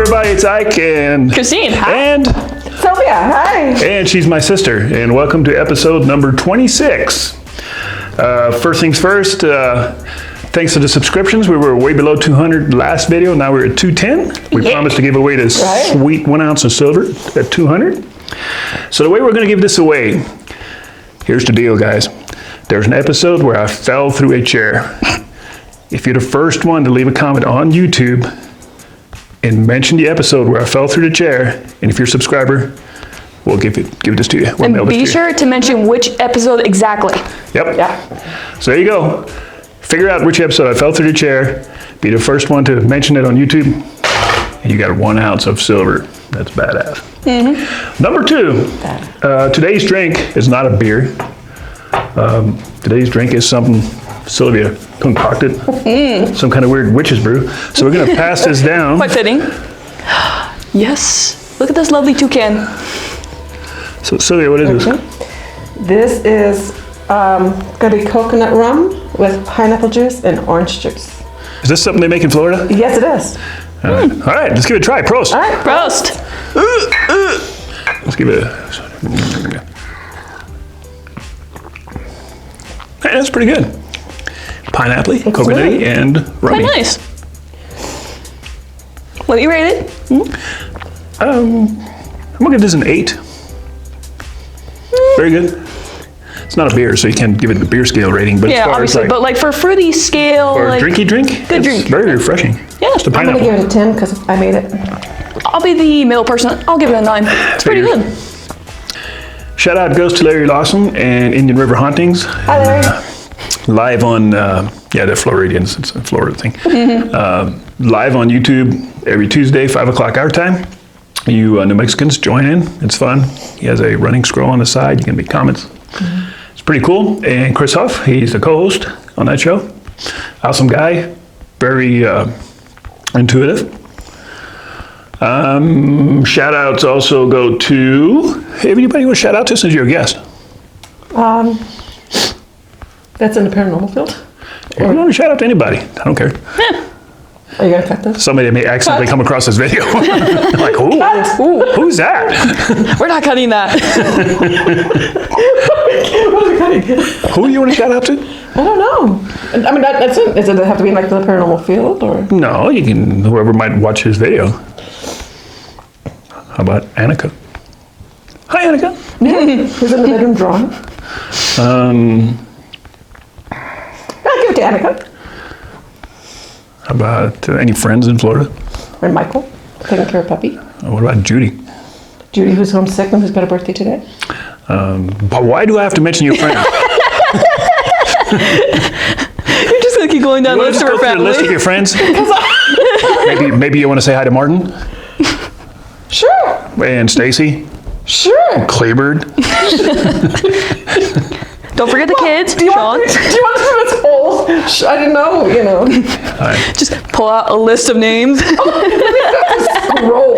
everybody, it's Ike and Kristine, hi. And Sylvia, hi. And she's my sister, and welcome to episode number 26. First things first, thanks to the subscriptions, we were way below 200 last video, now we're at 210. We promised to give away this sweet 1 ounce of silver at 200. So the way we're gonna give this away, here's the deal, guys. There's an episode where I fell through a chair. If you're the first one to leave a comment on YouTube and mention the episode where I fell through the chair, and if you're a subscriber, we'll give this to you. We'll and be sure to mention which episode exactly. Yep. Yeah. So there you go. Figure out which episode I fell through the chair, be the first one to mention it on YouTube, and you got 1 ounce of silver. That's badass. Mm-hmm. Number 2, today's drink is not a beer. Today's drink is something Sylvia concocted, some kind of weird witch's brew. So we're gonna pass this down. Quite fitting. Yes. Look at this lovely toucan. So Sylvia, what is this? This is going to be coconut rum with pineapple juice and orange juice. Is this something they make in Florida? Yes, it is. All right, let's give it a try. Prost. All right. Prost. Let's give it a... Hey, that's pretty good. Pineapple, coconutty, and rummy. Quite nice. What do you rate it? I'm gonna give this an 8. Very good. It's not a beer, so you can't give it the beer scale rating, but as Yeah, far obviously, as but like for fruity scale, or like drinky drink, good it's drink. very refreshing. Yeah. Just a I'm going to pineapple. give it a 10 because I made it. I'll be the middle person. I'll give it a 9. It's pretty Figures. good. Shout out goes to Larry Lawson and Indian River Hauntings. Hi, Larry. Live on, they're Floridians, it's a Florida thing. Live on YouTube every Tuesday, 5 o'clock our time. You New Mexicans join in, it's fun. He has a running scroll on the side, you can make comments. It's pretty cool. And Chris Huff, he's the co-host on that show. Awesome guy, very intuitive. Shout outs also go to, hey, anybody you want to shout out to since you're a guest? That's in the paranormal field. You want to shout out to anybody, I don't care. Are you going to cut this? Somebody may accidentally come across this video. Like, who's that? We're not cutting that. Who you want to shout out to? I don't know. I mean, that's it. Does it have to be in like the paranormal field or? No, you can, whoever might watch his video. How about Annika? Hi, Annika. Who's in the bedroom drawing? I'll give it to Annika. How about any friends in Florida? And Michael, taking care of puppy. What about Judy? Judy, who's homesick and who's got a birthday today. But why do I have to mention your friends? You're just gonna keep going down the list of our the list of family. your friends? maybe you want to say hi to Martin Sure. and Stacy, Sure. Claybird. Don't forget the kids. Do you Sean. want to do this whole? I didn't know. Just pull out a list of names. Roll.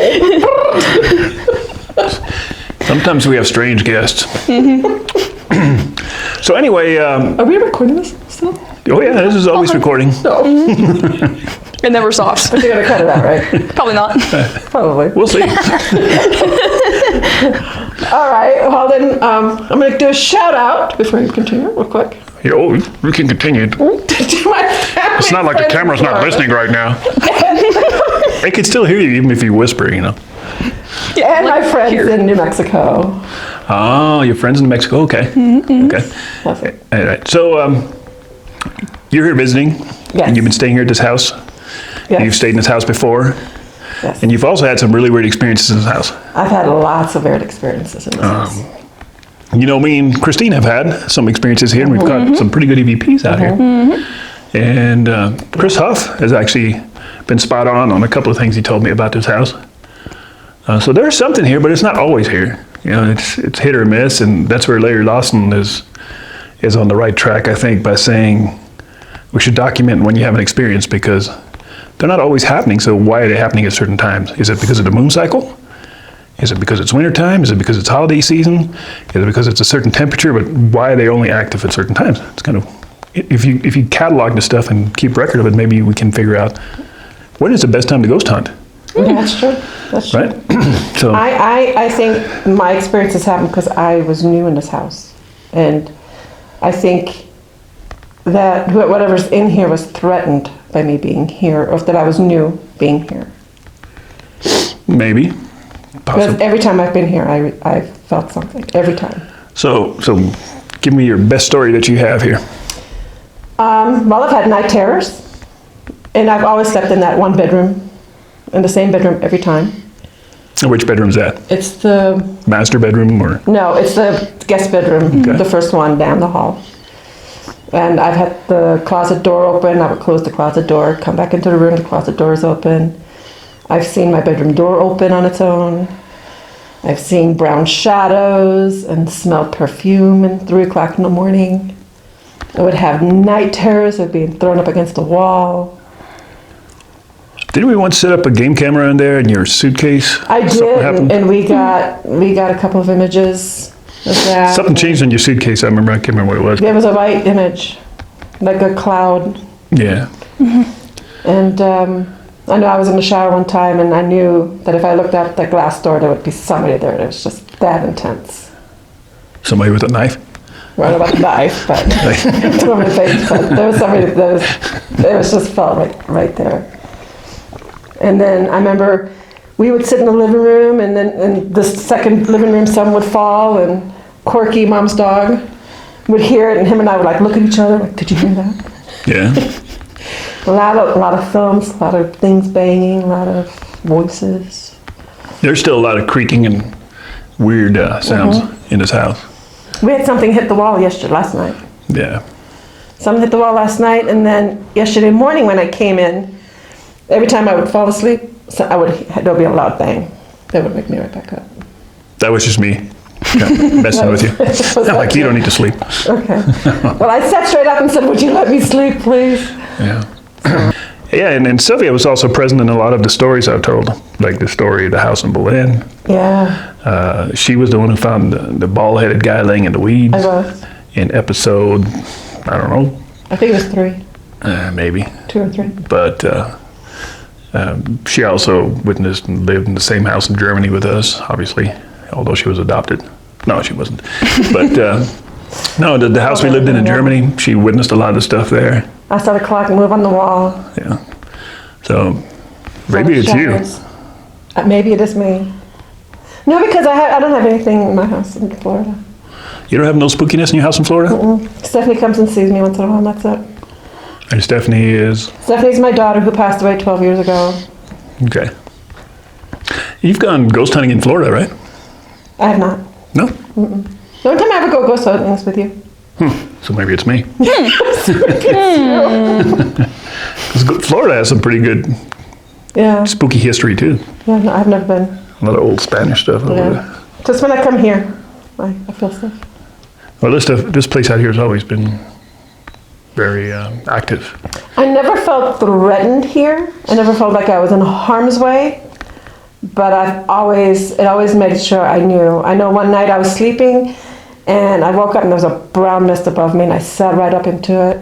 Sometimes we have strange guests. So anyway, Are we recording this still? oh yeah, this is always recording. No. It never stops. But you're gonna cut it out, right? Probably not. Probably. We'll see. All right. Well then, I'm gonna do a shout out before you continue, real quick. Oh, we can continue. To my family. It's not like the camera's not listening right now. They can still hear you even if you whisper, you know. And my friends here. in New Mexico. Oh, your friends in Mexico? Okay. Okay. That's it. All right. So you're here visiting, Yes. and you've been staying here at this house. Yes. You've stayed in this house before, Yes. and you've also had some really weird experiences in this house. I've had lots of weird experiences in this house. You know, me and Kristine have had some experiences here, and we've got some pretty good EVPs out here. And Chris Huff has actually been spot on a couple of things he told me about this house. So there's something here, but it's not always here. You know, it's hit or miss, and that's where Larry Lawson is on the right track, I think, by saying we should document when you have an experience because they're not always happening. So why are they happening at certain times? Is it because of the moon cycle? Is it because it's wintertime? Is it because it's holiday season? Is it because it's a certain temperature? But why are they only active at certain times? It's kind of, if you catalog the stuff and keep record of it, maybe we can figure out when is the best time to ghost hunt. That's true. That's true. Right? So I think my experiences happened because I was new in this house. And I think that whatever's in here was threatened by me being here, or that I was new being here. maybe, Because possibly. every time I've been here, I felt something. Every time. So give me your best story that you have here. Well, I've had night terrors. And I've always slept in that one bedroom, in the same bedroom every time. Which bedroom's that? It's the, Master bedroom or? no, it's the guest bedroom, Okay. the first one down the hall. And I've had the closet door open. I would close the closet door, come back into the room, the closet door is open. I've seen my bedroom door open on its own. I've seen brown shadows and smelled perfume at 3 o'clock in the morning. I would have night terrors of being thrown up against a wall. Didn't we once set up a game camera in there in your suitcase? I Something did, happened? and we got a couple of images of that. Something changed in your suitcase. I remember. I can't remember what it was. There was a white image, like a cloud. Yeah. And I know I was in the shower one time, and I knew that if I looked out the glass door, there would be somebody there. It was just that intense. Somebody with a knife. I don't know about the knife, but to my face, but there was somebody that was just felt right there. And then I remember we would sit in the living room, and then in the second living room, some would fall, and Corky, mom's dog, would hear it, and him and I would like look at each other, like, did you hear that? Yeah. A lot of films, a lot of things banging, a lot of voices. There's still a lot of creaking and weird sounds in this house. We had something hit the wall last night. Yeah. Something hit the wall last night, and then yesterday morning when I came in, every time I would fall asleep, there'd be a loud bang. That would wake me right back up. That was just me messing with you. I'm like, you don't need to sleep. Okay. Well, I sat straight up and said, would you let me sleep, please? Yeah. Yeah, and Sylvia was also present in a lot of the stories I've told, like the story of the house in Berlin. Yeah, She was the one who found the bald-headed guy laying in the weeds. I was. In episode, I don't know, I think it was 3, maybe. 2 or 3. But she also witnessed and lived in the same house in Germany with us, obviously, although she was adopted. No, she wasn't. But no, the house we lived in Germany, she witnessed a lot of the stuff there. I saw the clock move on the wall. Yeah. So maybe it's you. Shadows. Maybe it is me. No, because I don't have anything in my house in Florida. You don't have no spookiness in your house in Florida? Stephanie comes and sees me once in a while, and that's it. And Stephanie is? Stephanie's my daughter who passed away 12 years ago. Okay. You've gone ghost hunting in Florida, right? I have not. No? The only time I ever go ghost hunting is with you. So maybe it's me. Because Florida has some pretty good Yeah. spooky history too. Yeah, no, I've never been. A lot of old Spanish stuff over there. Yeah. Just when I come here, I feel stuff. Well, this place out here has always been very active. I never felt threatened here. I never felt like I was in harm's way. But it always made sure I knew. I know one night I was sleeping, and I woke up and there was a brown mist above me, and I sat right up into it.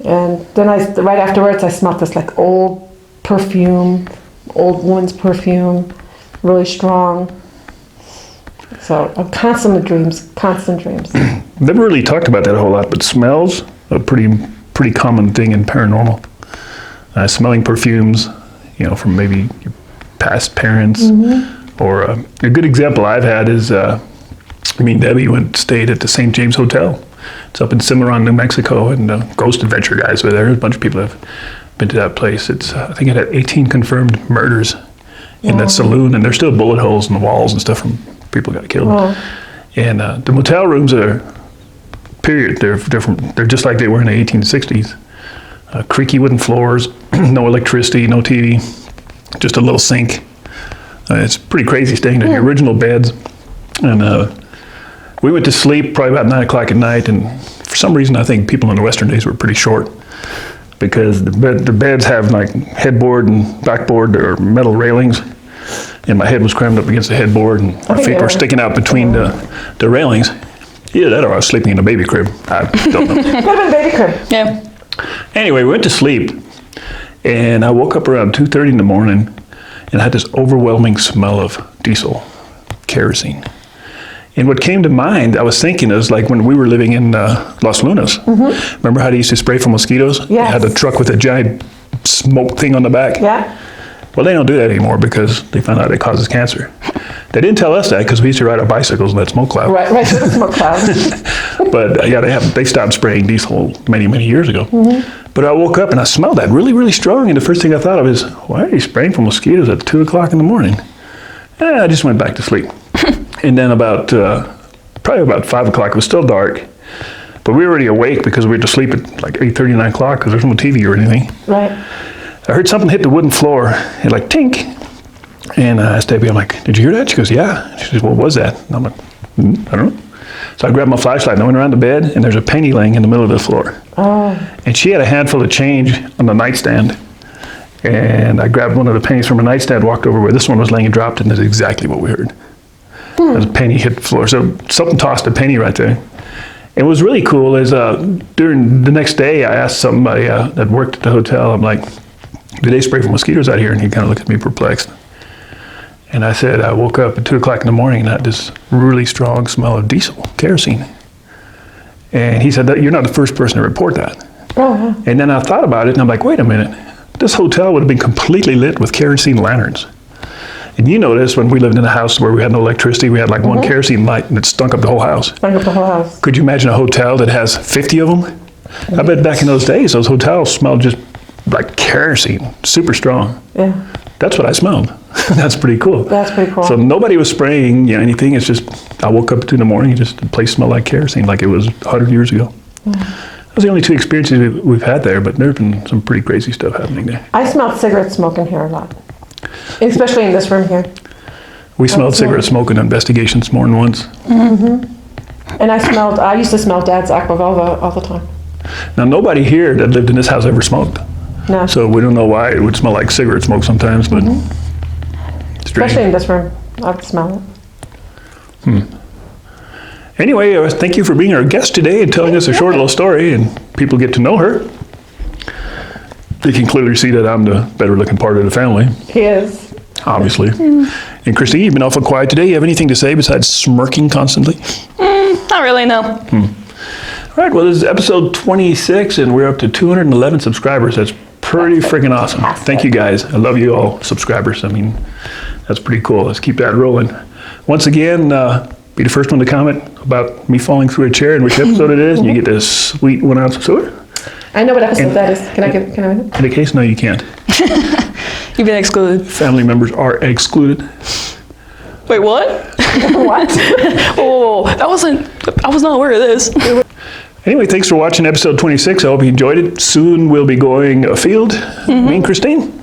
And then right afterwards, I smelled this like old perfume, old woman's perfume, really strong. So I'm constant dreams. Never really talked about that a whole lot, but smells a pretty common thing in paranormal. Smelling perfumes, from maybe your past parents, or a good example I've had is me and Debbie stayed at the St. James Hotel. It's up in Cimarron, New Mexico, and Ghost Adventure guys were there. A bunch of people have been to that place. It's I think it had 18 confirmed murders in that saloon, and there's still bullet holes in the walls and stuff from people got killed. Wow. And the motel rooms are, period, they're different. They're just like they were in the 1860s. Creaky wooden floors, no electricity, no TV, just a little sink. It's pretty crazy staying there. The original beds. And we went to sleep probably about 9 o'clock at night, and for some reason I think people in the Western days were pretty short, because the beds have like headboard and backboard or metal railings, and my head was crammed up against the headboard, and my feet were sticking out between the railings. Either that or I was sleeping in a baby crib. I don't know. Could have been baby crib. Yeah. Anyway, we went to sleep, and I woke up around 2:30 in the morning, and I had this overwhelming smell of diesel, kerosene. And what came to mind, I was thinking, is like when we were living in Los Lunas. Remember how they used to spray for mosquitoes? Yes. They had a truck with a giant smoke thing on the back. Yeah. Well, they don't do that anymore because they found out it causes cancer. They didn't tell us that because we used to ride our bicycles in that smoke cloud. Right through the smoke cloud. But yeah, they stopped spraying diesel many, many years ago. But I woke up and I smelled that really, really strong. And the first thing I thought of is, why are you spraying for mosquitoes at 2 o'clock in the morning? I just went back to sleep. And then probably about 5 o'clock, it was still dark. But we were already awake because we were to sleep at like 8:30, 9 o'clock because there's no TV or anything. Right. I heard something hit the wooden floor, and like tink. And I asked Debbie, I'm like, did you hear that? She goes, yeah. She says, what was that? And I'm like, I don't know. So I grabbed my flashlight and I went around the bed, and there's a penny laying in the middle of the floor. Oh. And she had a handful of change on the nightstand. And I grabbed one of the pennies from her nightstand, walked over where this one was laying and dropped it, and that's exactly what we heard. There's a penny hit the floor. So something tossed a penny right there. And what was really cool is during the next day, I asked somebody that worked at the hotel, I'm like, do they spray for mosquitoes out here? And he kind of looked at me perplexed. And I said, I woke up at 2 o'clock in the morning and I had this really strong smell of diesel, kerosene. And he said, that you're not the first person to report that. Oh. And then I thought about it and I'm like, wait a minute. This hotel would have been completely lit with kerosene lanterns. And you notice when we lived in a house where we had no electricity, we had like one kerosene light and it stunk up the whole house. Stunk up the whole house. Could you imagine a hotel that has 50 of them? I bet back in those days, those hotels smelled just like kerosene, super strong. Yeah. That's what I smelled. That's pretty cool. That's pretty cool. So nobody was spraying anything. It's just, I woke up at 2 in the morning, just the place smelled like kerosene, like it was 100 years ago. Those are the only 2 experiences we've had there, but there's been some pretty crazy stuff happening there. I smelled cigarette smoke in here a lot. Especially in this room here. We smelled cigarette smoke in investigations more than once. And I used to smell Dad's Aquavelva all the time. Now, nobody here that lived in this house ever smoked. No. So we don't know why it would smell like cigarette smoke sometimes, but strange. Especially in this room. I would smell it. Anyway, thank you for being our guest today and telling us a short little story, and people get to know her. They can clearly see that I'm the better looking part of the family, He is. obviously. And Kristine, you've been awful quiet today. You have anything to say besides smirking constantly? Not really, no. All right, well, this is episode 26, and we're up to 211 subscribers. That's pretty freaking awesome. Thank you, guys. I love you all, subscribers. I mean, that's pretty cool. Let's keep that rolling. Once again, be the first one to comment about me falling through a chair and which episode it is, and you get this sweet 1 ounce of soda. I know what episode that is. Can I have it? In the case, no, you can't. You've been excluded. Family members are excluded. Wait, what? What? Oh, I was not aware of this. Anyway, thanks for watching episode 26. I hope you enjoyed it. Soon we'll be going afield, me and Kristine.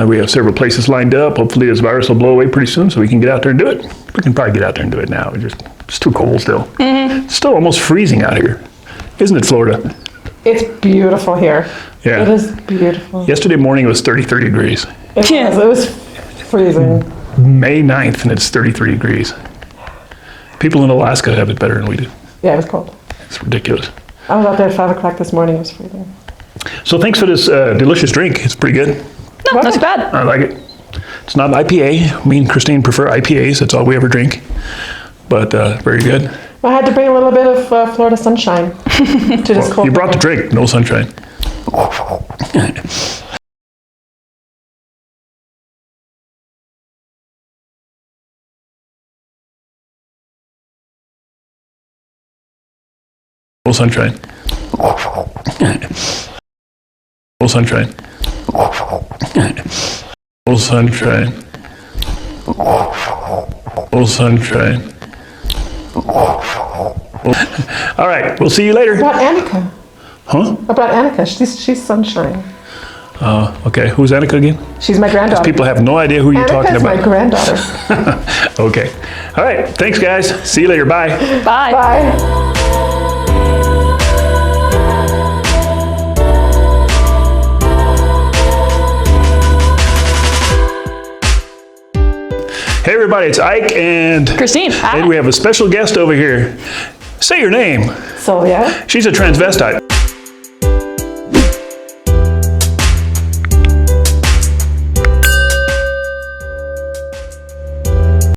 We have several places lined up. Hopefully this virus will blow away pretty soon so we can get out there and do it. We can probably get out there and do it now. It's too cold still. It's still almost freezing out here. Isn't it, Florida? It's beautiful here. Yeah. It is beautiful. Yesterday morning it was 33 degrees. It was freezing. May 9th and it's 33 degrees. People in Alaska have it better than we do. Yeah, it was cold. It's ridiculous. I was out there at 5 o'clock this morning. It was freezing. So thanks for this delicious drink. It's pretty good. No, not too bad. I like it. It's not an IPA. Me and Kristine prefer IPAs. That's all we ever drink. But very good. I had to bring a little bit of Florida sunshine to this cold. You brought the drink, no sunshine. No sunshine. No sunshine. No sunshine. No sunshine. All right, we'll see you later. About Annika. Huh? About Annika. She's sunshine. Okay, who's Annika again? She's my granddaughter. People have no idea who you're talking Annika's about. my granddaughter. Okay. All right, thanks guys. See you later. Bye. Bye. Bye. Hey everybody, it's Ike and Kristine, hi. we have a special guest over here. Say your name. So, yeah. She's a transvestite.